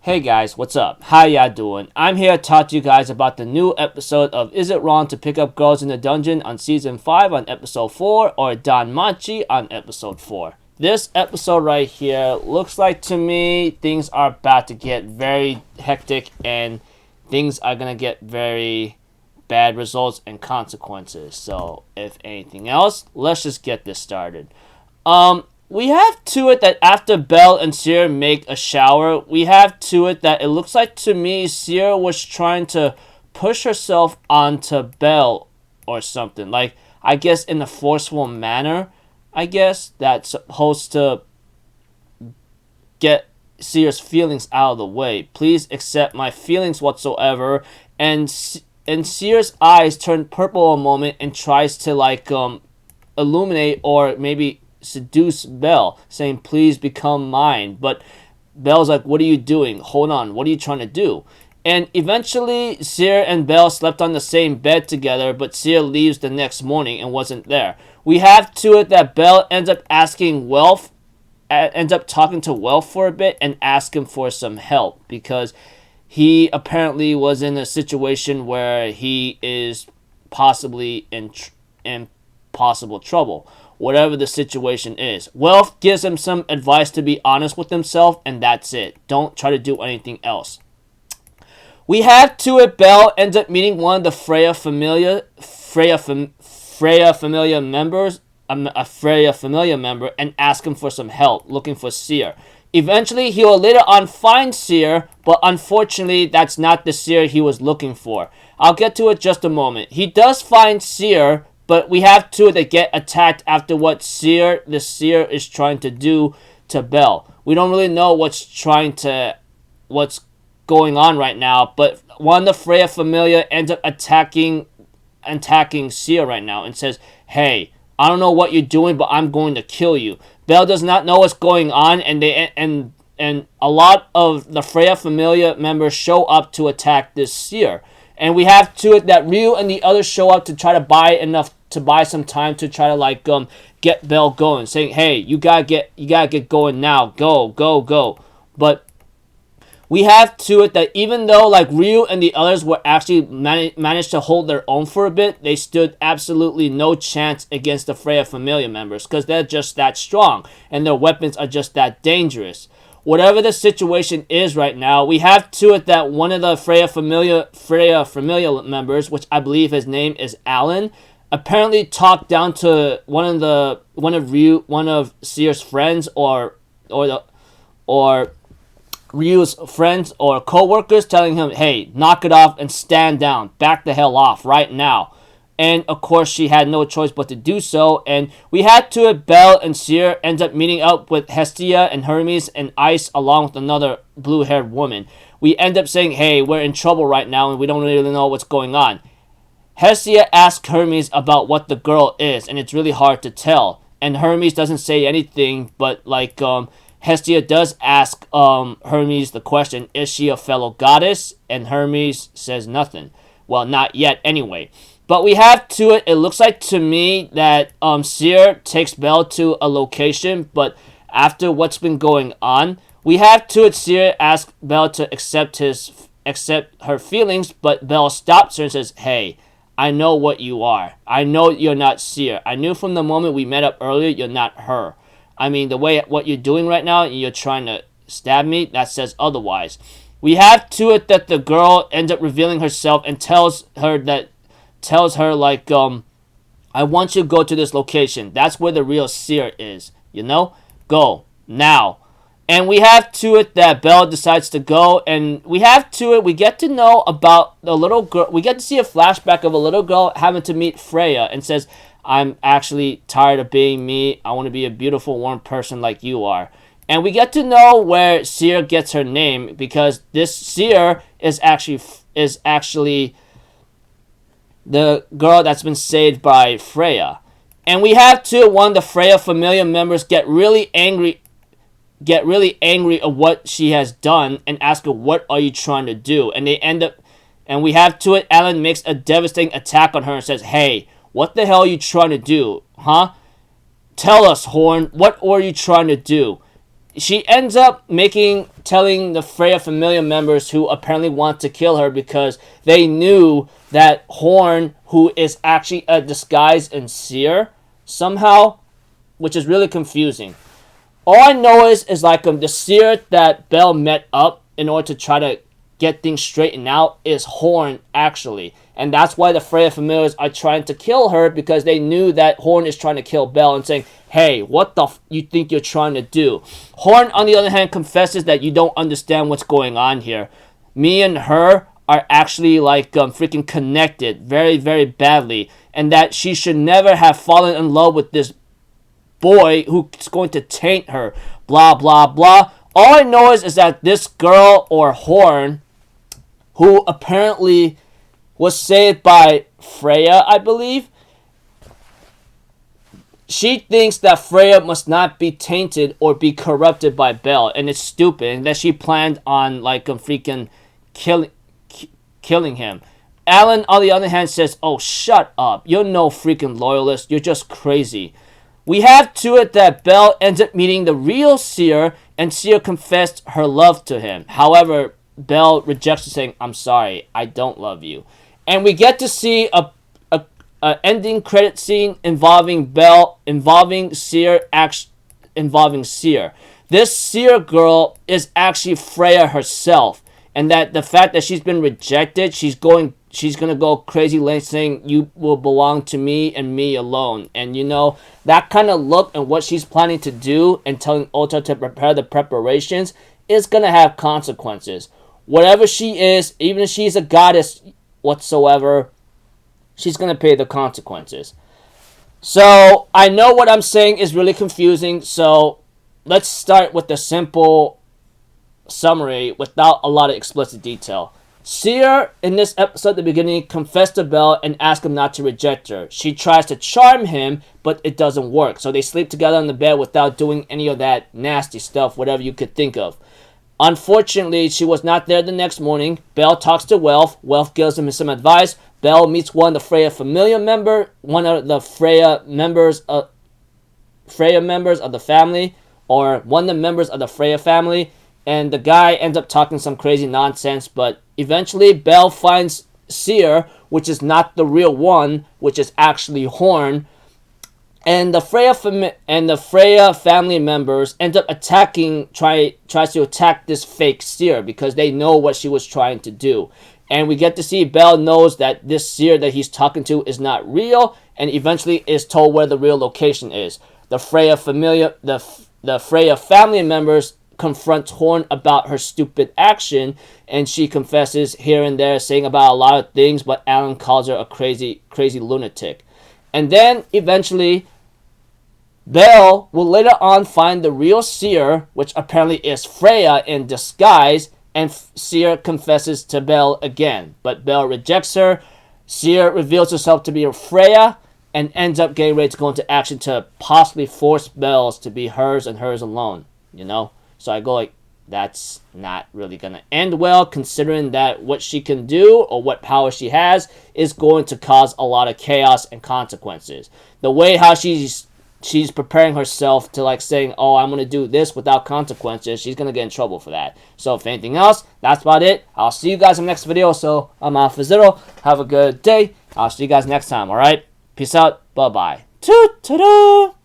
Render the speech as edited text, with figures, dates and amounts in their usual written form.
Hey guys, what's up? How y'all doing? I'm here to talk to you guys about the new episode of Is It Wrong to Pick Up Girls in the Dungeon on Season 5 on Episode 4 or Don Machi on Episode 4. This episode right here looks like to me things are about to get very hectic and things are going to get very bad results and consequences. So if anything else, let's just get this started. We have to it that after Belle and Sierra make a shower, we have to it that it looks like to me Sierra was trying to push herself onto Belle or something. Like, I guess in a forceful manner, I guess, that's supposed to get Sierra's feelings out of the way. Please accept my feelings whatsoever. And Sierra's eyes turn purple a moment and tries to illuminate or maybe seduce Belle, saying please become mine. But Belle's like, what are you doing? Hold on, what are you trying to do? And eventually Sierra and Belle slept on the same bed together, but Sierra leaves the next morning and wasn't there. We have to it that Belle ends up talking to Wealth for a bit and ask him for some help because he apparently was in a situation where he is possibly in possible trouble. Whatever the situation is. Wealth gives him some advice to be honest with himself, and that's it. Don't try to do anything else. We have to it. Belle ends up meeting one of the Freya familiar members, a Freya familiar member, and ask him for some help, looking for Seer. Eventually, he will later on find Seer, but unfortunately, that's not the Seer he was looking for. I'll get to it just a moment. He does find Seer, but we have two that get attacked after what the Seer is trying to do to Belle. We don't really know what's going on right now, but one of the Freya familiar ends up attacking Seer right now and says, hey, I don't know what you're doing, but I'm going to kill you. Belle does not know what's going on, and a lot of the Freya familiar members show up to attack this Seer. And we have to it that Ryu and the others show up to try to buy some time to try to get Belle going, saying, "Hey, you gotta get going now. Go." But we have to it that even though Ryu and the others were actually managed to hold their own for a bit, they stood absolutely no chance against the Freya familiar members because they're just that strong and their weapons are just that dangerous. Whatever the situation is right now, we have to it that one of the Freya familiar members, which I believe his name is Alan, apparently talked down to one of Seer's friends or Ryu's friends or co-workers, telling him, hey, knock it off and stand down, back the hell off right now. And of course, she had no choice but to do so. And we had to it, Belle and Seer end up meeting up with Hestia and Hermes and Ice along with another blue-haired woman. We end up saying, hey, we're in trouble right now and we don't really know what's going on. Hestia asks Hermes about what the girl is, and it's really hard to tell. And Hermes doesn't say anything, but Hestia does ask Hermes the question, is she a fellow goddess? And Hermes says nothing. Well, not yet anyway. But we have to it. It looks like to me that Seer takes Belle to a location, but after what's been going on, we have to it. Seer asks Belle to accept her feelings, but Belle stops her and says, "Hey, I know what you are. I know you're not Seer. I knew from the moment we met up earlier you're not her. I mean, the way what you're doing right now, you're trying to stab me. That says otherwise." We have to it that the girl ends up revealing herself and tells her I want you to go to this location. That's where the real Seer is. Go now. And we have to it that Belle decides to go, and we have to it. We get to know about the little girl. We get to see a flashback of a little girl having to meet Freya, and says, "I'm actually tired of being me. I want to be a beautiful, warm person like you are." And we get to know where Seer gets her name, because this Seer is actually the girl that's been saved by Freya. And we have one of the Freya familiar members get really angry at what she has done and ask her, what are you trying to do? And we have Alan makes a devastating attack on her and says, hey, what the hell are you trying to do? Huh? Tell us, Horn, what are you trying to do? she ends up telling the Freya familiar members who apparently want to kill her because they knew that Horn, who is actually a disguise in Seer somehow, which is really confusing. All I know is like the Seer that Belle met up in order to try to get things straightened out is Horn actually, and that's why the Freya familiars are trying to kill her, because they knew that Horn is trying to kill Belle and saying, hey, what the you think you're trying to do? Horn, on the other hand, confesses that you don't understand what's going on here. Me and her are actually like freaking connected very, very badly, and that she should never have fallen in love with this boy who's going to taint her, blah, blah, blah. All I know is that this girl, or Horn, who apparently was saved by Freya, I believe, she thinks that Freya must not be tainted or be corrupted by Belle, and it's stupid, and that she planned on like freaking killing him. Alan, on the other hand, says, oh, shut up. You're no freaking loyalist. You're just crazy. We have to it that Belle ends up meeting the real Seer, and Seer confessed her love to him. However, Belle rejects her, saying, I'm sorry, I don't love you. And we get to see a ending credit scene involving Seer. This Seer girl is actually Freya herself, and that the fact that she's been rejected, she's gonna go crazy lengths saying you will belong to me and me alone. And you know, that kind of look and what she's planning to do and telling Ota to prepare the preparations is gonna have consequences. Whatever she is, even if she's a goddess whatsoever, she's gonna pay the consequences. So I know what I'm saying is really confusing, so let's start with the simple summary without a lot of explicit detail. Seer, in this episode at the beginning, confessed to Belle and asked him not to reject her. She tries to charm him, but it doesn't work. So they sleep together on the bed without doing any of that nasty stuff, whatever you could think of. Unfortunately, she was not there the next morning. Belle talks to Welf. Welf gives him some advice. Belle meets one of the Freya familiar one of the Freya members of the family, or one of the members of the Freya family, and the guy ends up talking some crazy nonsense, but eventually Belle finds Seer, which is not the real one, which is actually Horn, and the Freya family members end up tries to attack this fake Seer because they know what she was trying to do. And we get to see Belle knows that this Seer that he's talking to is not real, and eventually is told where the real location is. The Freya family members confront Horn about her stupid action, and she confesses here and there, saying about a lot of things, but Alan calls her a crazy lunatic. And then eventually Belle will later on find the real Seer, which apparently is Freya in disguise, and Seer confesses to Belle again, but Belle rejects her. Seer reveals herself to be a Freya and ends up getting ready to go into action to possibly force Belle's to be hers and hers alone, you know? So I go like, that's not really going to end well, considering that what she can do or what power she has is going to cause a lot of chaos and consequences. The way how she's preparing herself to like saying, oh, I'm going to do this without consequences, she's going to get in trouble for that. So if anything else, that's about it. I'll see you guys in the next video. So I'm Alpha Zero. Have a good day. I'll see you guys next time, alright? Peace out. Bye-bye. Toot-toot-toot.